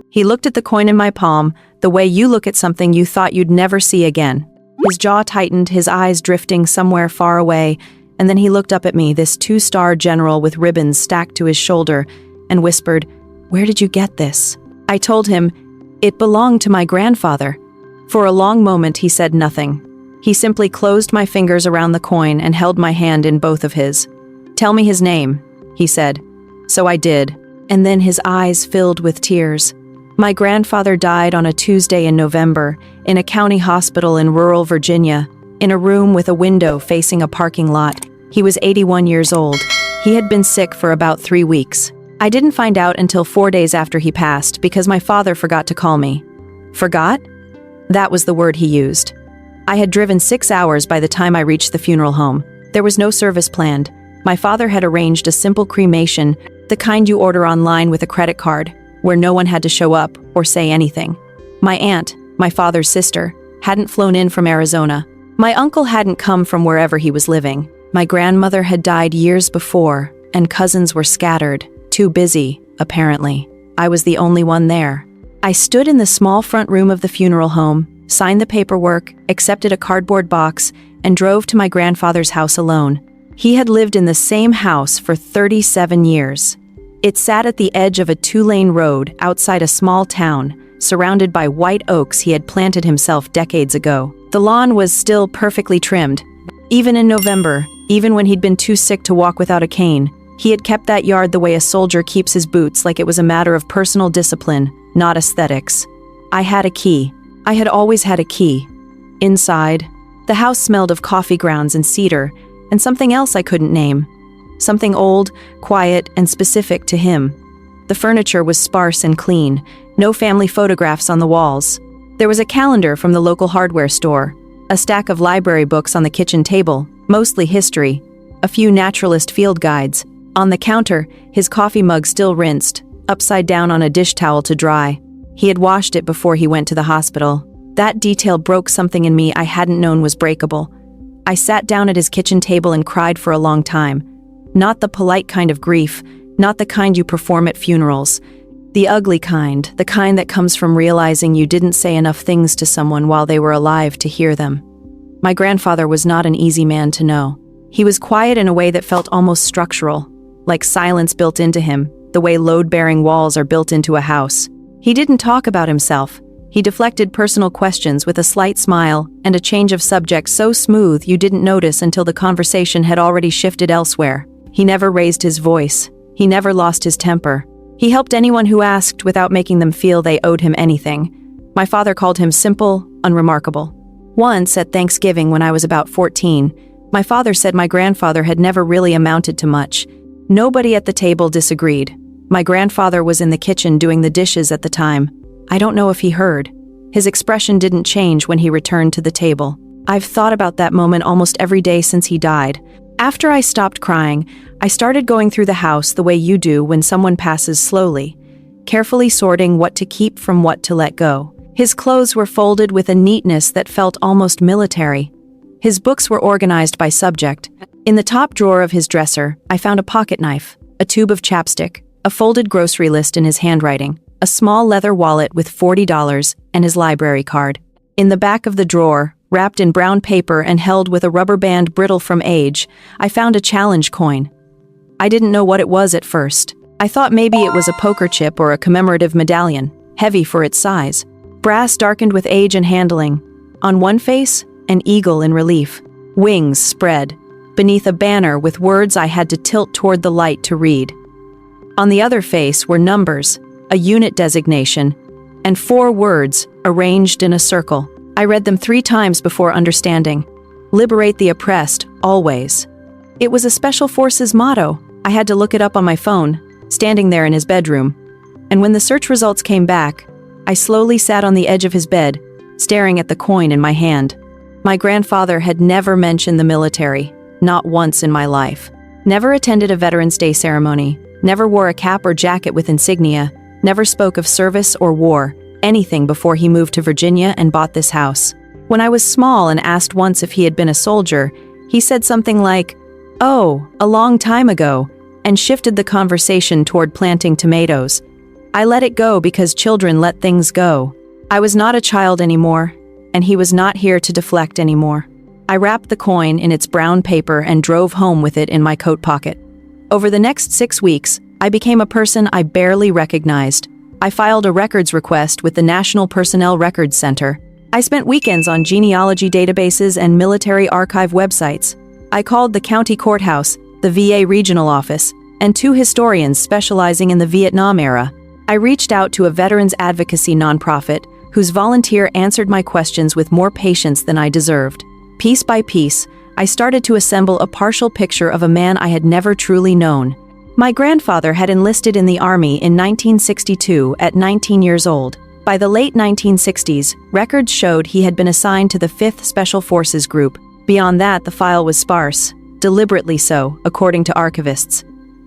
He looked at the coin in my palm, the way you look at something you thought you'd never see again. His jaw tightened, his eyes drifting somewhere far away, and then he looked up at me, this 2-star general with ribbons stacked to his shoulder, and whispered, "Where did you get this?" I told him, "It belonged to my grandfather." For a long moment he said nothing. He simply closed my fingers around the coin and held my hand in both of his. "Tell me his name," he said. So I did, and then his eyes filled with tears. My grandfather died on a Tuesday in November, in a county hospital in rural Virginia, in a room with a window facing a parking lot. He was 81 years old. He had been sick for about 3 weeks. I didn't find out until 4 days after he passed because my father forgot to call me. Forgot? That was the word he used. I had driven 6 hours by the time I reached the funeral home. There was no service planned. My father had arranged a simple cremation, the kind you order online with a credit card, where no one had to show up or say anything. My aunt, my father's sister, hadn't flown in from Arizona. My uncle hadn't come from wherever he was living. My grandmother had died years before, and cousins were scattered, too busy, apparently. I was the only one there. I stood in the small front room of the funeral home, signed the paperwork, accepted a cardboard box, and drove to my grandfather's house alone. He had lived in the same house for 37 years. It sat at the edge of a 2-lane road outside a small town, surrounded by white oaks he had planted himself decades ago. The lawn was still perfectly trimmed. Even in November, even when he'd been too sick to walk without a cane, he had kept that yard the way a soldier keeps his boots, like it was a matter of personal discipline, not aesthetics. I had a key. I had always had a key. Inside, the house smelled of coffee grounds and cedar, and something else I couldn't name. Something old, quiet, and specific to him. The furniture was sparse and clean, no family photographs on the walls. There was a calendar from the local hardware store, a stack of library books on the kitchen table, mostly history, a few naturalist field guides. On the counter, his coffee mug still rinsed, upside down on a dish towel to dry. He had washed it before he went to the hospital. That detail broke something in me I hadn't known was breakable. I sat down at his kitchen table and cried for a long time. Not the polite kind of grief, not the kind you perform at funerals. The ugly kind, the kind that comes from realizing you didn't say enough things to someone while they were alive to hear them. My grandfather was not an easy man to know. He was quiet in a way that felt almost structural, like silence built into him, the way load-bearing walls are built into a house. He didn't talk about himself. He deflected personal questions with a slight smile and a change of subject so smooth you didn't notice until the conversation had already shifted elsewhere. He never raised his voice. He never lost his temper. He helped anyone who asked without making them feel they owed him anything. My father called him simple, unremarkable. Once, at Thanksgiving when I was about 14, my father said my grandfather had never really amounted to much. Nobody at the table disagreed. My grandfather was in the kitchen doing the dishes at the time. I don't know if he heard. His expression didn't change when he returned to the table. I've thought about that moment almost every day since he died. After I stopped crying, I started going through the house the way you do when someone passes slowly, carefully sorting what to keep from what to let go. His clothes were folded with a neatness that felt almost military. His books were organized by subject. In the top drawer of his dresser, I found a pocket knife, a tube of chapstick, a folded grocery list in his handwriting, a small leather wallet with $40, and his library card. In the back of the drawer, wrapped in brown paper and held with a rubber band brittle from age, I found a challenge coin. I didn't know what it was at first. I thought maybe it was a poker chip or a commemorative medallion, heavy for its size. Brass darkened with age and handling. On one face, an eagle in relief. Wings spread. Beneath a banner with words I had to tilt toward the light to read. On the other face were numbers, a unit designation, and 4 words arranged in a circle. I read them 3 times before understanding. Liberate the oppressed, always. It was a special forces motto. I had to look it up on my phone, standing there in his bedroom. And when the search results came back, I slowly sat on the edge of his bed, staring at the coin in my hand. My grandfather had never mentioned the military, not once in my life. Never attended a Veterans Day ceremony, never wore a cap or jacket with insignia, never spoke of service or war, anything before he moved to Virginia and bought this house. When I was small and asked once if he had been a soldier, he said something like, "Oh, a long time ago," and shifted the conversation toward planting tomatoes. I let it go because children let things go. I was not a child anymore, and he was not here to deflect anymore. I wrapped the coin in its brown paper and drove home with it in my coat pocket. Over the next 6 weeks, I became a person I barely recognized. I filed a records request with the National Personnel Records Center. I spent weekends on genealogy databases and military archive websites. I called the county courthouse, the VA regional office, and 2 historians specializing in the Vietnam era. I reached out to a veterans advocacy nonprofit whose volunteer answered my questions with more patience than I deserved. Piece by piece, I started to assemble a partial picture of a man I had never truly known. My grandfather had enlisted in the Army in 1962 at 19 years old. By the late 1960s, records showed he had been assigned to the 5th Special Forces Group. Beyond that, the file was sparse, deliberately so, according to archivists.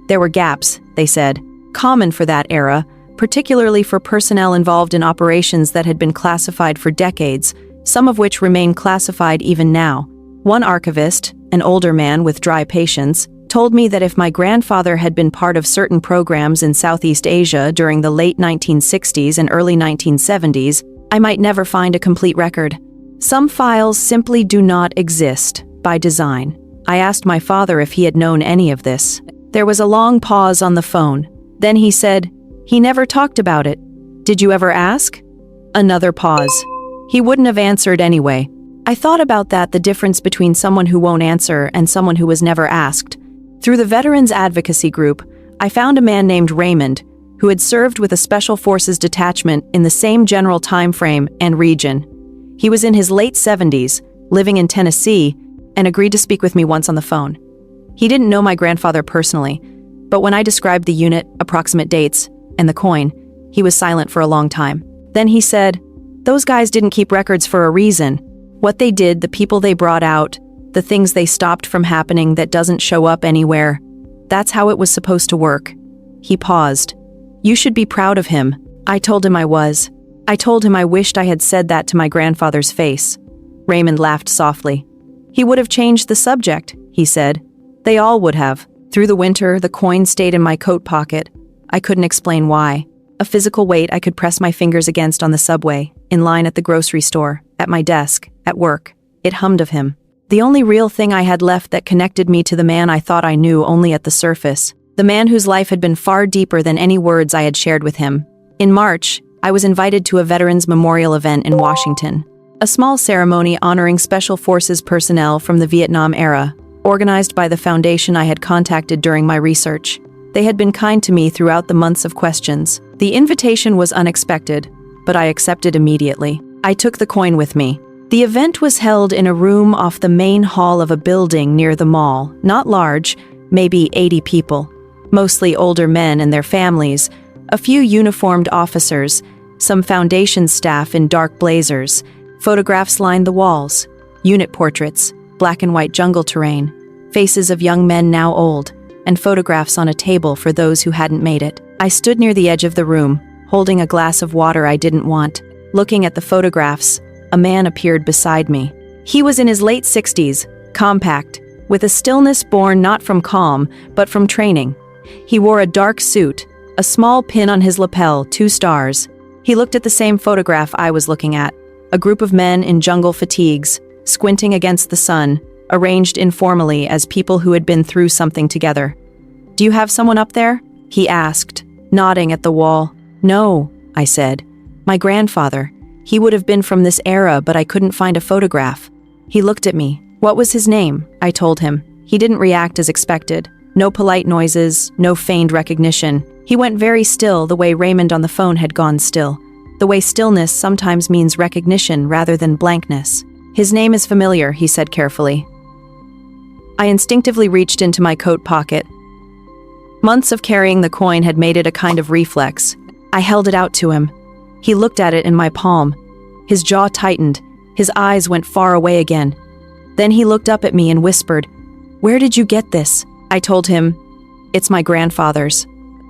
There were gaps, they said, common for that era, particularly for personnel involved in operations that had been classified for decades, some of which remain classified even now. One archivist, an older man with dry patience, told me that if my grandfather had been part of certain programs in Southeast Asia during the late 1960s and early 1970s, I might never find a complete record. Some files simply do not exist, by design. I asked my father if he had known any of this. There was a long pause on the phone. Then he said, "He never talked about it. Did you ever ask?" Another pause. He wouldn't have answered anyway. I thought about that, the difference between someone who won't answer and someone who was never asked. Through the Veterans Advocacy Group, I found a man named Raymond, who had served with a Special Forces detachment in the same general time frame and region. He was in his late 70s, living in Tennessee, and agreed to speak with me once on the phone. He didn't know my grandfather personally, but when I described the unit, approximate dates, and the coin, he was silent for a long time. Then he said, "Those guys didn't keep records for a reason. What they did, the people they brought out, the things they stopped from happening that doesn't show up anywhere, that's how it was supposed to work." He paused. "You should be proud of him." I told him I was. I told him I wished I had said that to my grandfather's face. Raymond laughed softly. "He would have changed the subject," he said. "They all would have." Through the winter, the coin stayed in my coat pocket. I couldn't explain why. A physical weight I could press my fingers against on the subway, in line at the grocery store, at my desk, at work. It hummed of him. The only real thing I had left that connected me to the man I thought I knew only at the surface. The man whose life had been far deeper than any words I had shared with him. In March, I was invited to a Veterans Memorial event in Washington. A small ceremony honoring Special Forces personnel from the Vietnam era, organized by the foundation I had contacted during my research. They had been kind to me throughout the months of questions. The invitation was unexpected, but I accepted immediately. I took the coin with me. The event was held in a room off the main hall of a building near the mall, not large, maybe 80 people, mostly older men and their families, a few uniformed officers, some foundation staff in dark blazers. Photographs lined the walls, unit portraits, black and white jungle terrain, faces of young men now old, and photographs on a table for those who hadn't made it. I stood near the edge of the room, holding a glass of water I didn't want. Looking at the photographs, a man appeared beside me. He was in his late 60s, compact, with a stillness born not from calm, but from training. He wore a dark suit, a small pin on his lapel, 2 stars. He looked at the same photograph I was looking at, a group of men in jungle fatigues, squinting against the sun, arranged informally as people who had been through something together. "Do you have someone up there?" he asked, nodding at the wall. "No," I said. "My grandfather. He would have been from this era, but I couldn't find a photograph." He looked at me. "What was his name?" I told him. He didn't react as expected. No polite noises, no feigned recognition. He went very still, the way Raymond on the phone had gone still. The way stillness sometimes means recognition rather than blankness. "His name is familiar," he said carefully. I instinctively reached into my coat pocket. Months of carrying the coin had made it a kind of reflex. I held it out to him. He looked at it in my palm. His jaw tightened. His eyes went far away again. Then he looked up at me and whispered, "Where did you get this?" I told him, "It's my grandfather's.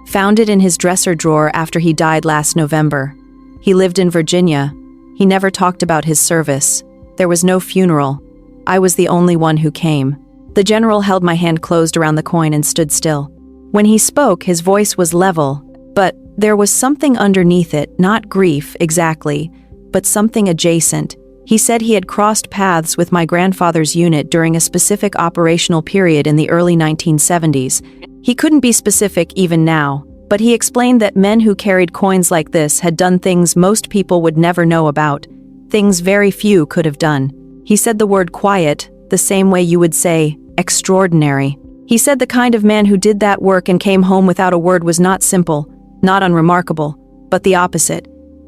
Found it in his dresser drawer after he died last November. He lived in Virginia. He never talked about his service. There was no funeral. I was the only one who came." The general held my hand closed around the coin and stood still. When he spoke, his voice was level, but There was something underneath it, not grief, exactly, but something adjacent. He said he had crossed paths with my grandfather's unit during a specific operational period in the early 1970s. He couldn't be specific even now, but he explained that men who carried coins like this had done things most people would never know about, things very few could have done. He said the word quiet, the same way you would say extraordinary. He said the kind of man who did that work and came home without a word was not simple, not unremarkable, but the opposite.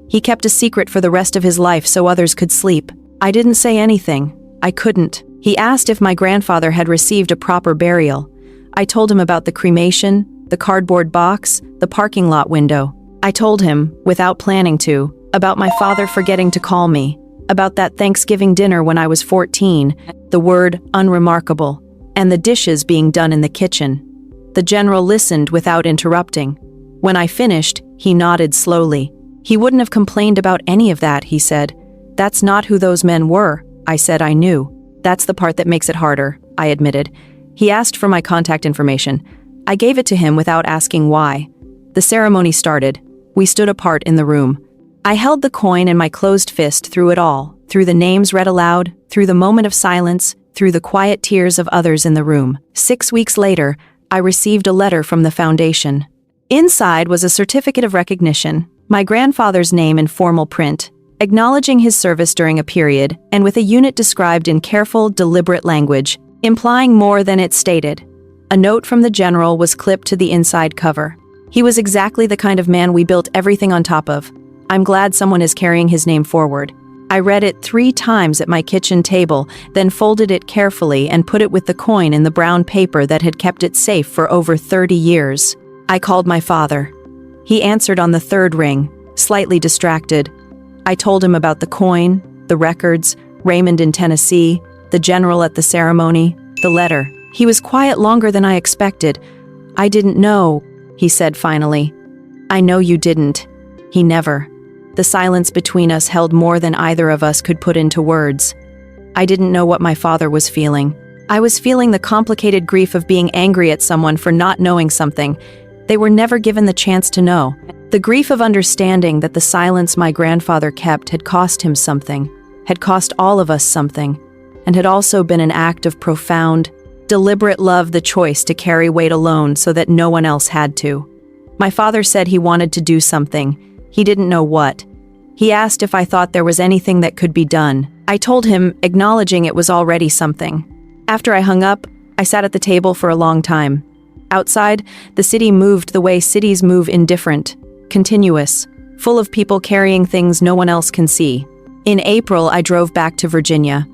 He kept a secret for the rest of his life so others could sleep. I didn't say anything. I couldn't. He asked if my grandfather had received a proper burial. I told him about the cremation, the cardboard box, the parking lot window. I told him, without planning to, about my father forgetting to call me, about that Thanksgiving dinner when I was 14, the word unremarkable, and the dishes being done in the kitchen. The general listened without interrupting. When I finished, he nodded slowly. He wouldn't have complained about any of that, he said. That's not who those men were. I said I knew. That's the part that makes it harder, I admitted. He asked for my contact information. I gave it to him without asking why. The ceremony started. We stood apart in the room. I held the coin in my closed fist through it all, through the names read aloud, through the moment of silence, through the quiet tears of others in the room. 6 weeks later, I received a letter from the foundation. Inside was a certificate of recognition, my grandfather's name in formal print, acknowledging his service during a period, and with a unit described in careful, deliberate language, implying more than it stated. A note from the general was clipped to the inside cover. He was exactly the kind of man we built everything on top of. I'm glad someone is carrying his name forward. I read it 3 times at my kitchen table, then folded it carefully and put it with the coin in the brown paper that had kept it safe for over 30 years. I called my father. He answered on the 3rd ring, slightly distracted. I told him about the coin, the records, Raymond in Tennessee, the general at the ceremony, the letter. He was quiet longer than I expected. I didn't know, he said finally. I know you didn't. He never. The silence between us held more than either of us could put into words. I didn't know what my father was feeling. I was feeling the complicated grief of being angry at someone for not knowing something they were never given the chance to know. The grief of understanding that the silence my grandfather kept had cost him something, had cost all of us something, and had also been an act of profound, deliberate love, the choice to carry weight alone so that no one else had to. My father said he wanted to do something. He didn't know what. He asked if I thought there was anything that could be done. I told him, acknowledging it was already something. After I hung up, I sat at the table for a long time. Outside, the city moved the way cities move, indifferent, continuous, full of people carrying things no one else can see. In April, I drove back to Virginia.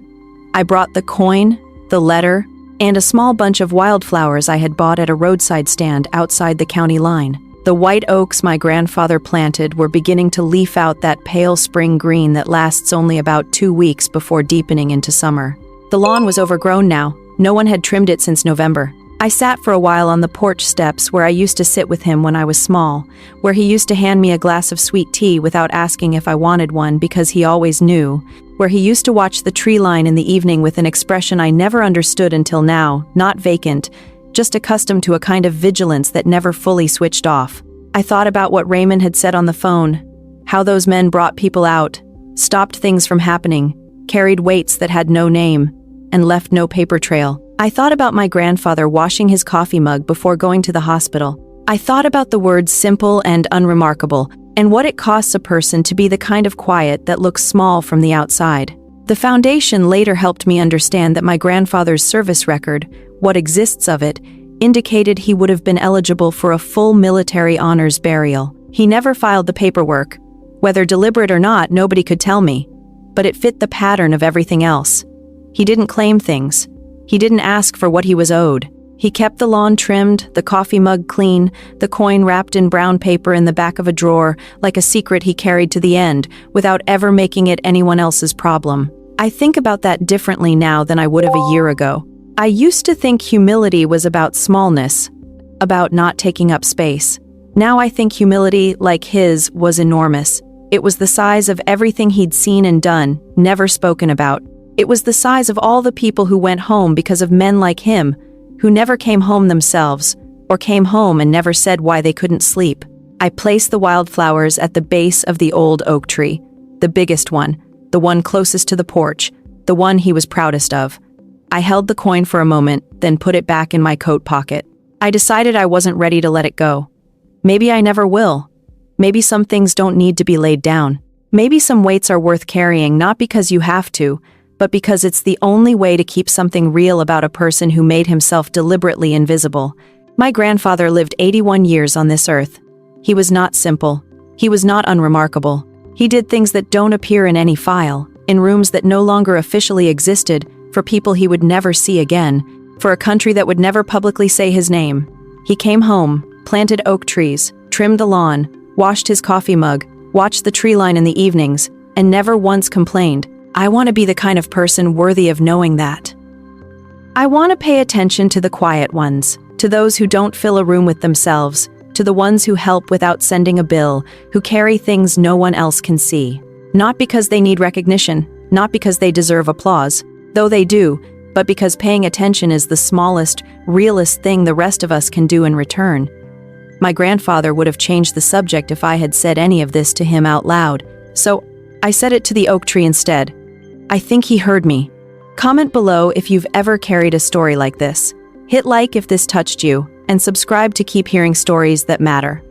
I brought the coin, the letter, and a small bunch of wildflowers I had bought at a roadside stand outside the county line. The white oaks my grandfather planted were beginning to leaf out that pale spring green that lasts only about 2 weeks before deepening into summer. The lawn was overgrown now. No one had trimmed it since November. I sat for a while on the porch steps where I used to sit with him when I was small, where he used to hand me a glass of sweet tea without asking if I wanted one because he always knew, where he used to watch the tree line in the evening with an expression I never understood until now, not vacant, just accustomed to a kind of vigilance that never fully switched off. I thought about what Raymond had said on the phone, how those men brought people out, stopped things from happening, carried weights that had no name, and left no paper trail. I thought about my grandfather washing his coffee mug before going to the hospital. I thought about the words simple and unremarkable, and what it costs a person to be the kind of quiet that looks small from the outside. The foundation later helped me understand that my grandfather's service record, what exists of it, indicated he would have been eligible for a full military honors burial. He never filed the paperwork. Whether deliberate or not, nobody could tell me. But it fit the pattern of everything else. He didn't claim things. He didn't ask for what he was owed. He kept the lawn trimmed, the coffee mug clean, the coin wrapped in brown paper in the back of a drawer, like a secret he carried to the end, without ever making it anyone else's problem. I think about that differently now than I would have a year ago. I used to think humility was about smallness, about not taking up space. Now I think humility, like his, was enormous. It was the size of everything he'd seen and done, never spoken about. It was the size of all the people who went home because of men like him, who never came home themselves, or came home and never said why they couldn't sleep. I placed the wildflowers at the base of the old oak tree, the biggest one, the one closest to the porch, the one he was proudest of. I held the coin for a moment, then put it back in my coat pocket. I decided I wasn't ready to let it go. Maybe I never will. Maybe some things don't need to be laid down. Maybe some weights are worth carrying not because you have to, but because it's the only way to keep something real about a person who made himself deliberately invisible. My grandfather lived 81 years on this earth. He was not simple. He was not unremarkable. He did things that don't appear in any file, in rooms that no longer officially existed, for people he would never see again, for a country that would never publicly say his name. He came home, planted oak trees, trimmed the lawn, washed his coffee mug, watched the tree line in the evenings, and never once complained. I want to be the kind of person worthy of knowing that. I want to pay attention to the quiet ones, to those who don't fill a room with themselves, to the ones who help without sending a bill, who carry things no one else can see. Not because they need recognition, not because they deserve applause, though they do, but because paying attention is the smallest, realest thing the rest of us can do in return. My grandfather would have changed the subject if I had said any of this to him out loud, so I said it to the oak tree instead. I think he heard me. Comment below if you've ever carried a story like this. Hit like if this touched you, and subscribe to keep hearing stories that matter.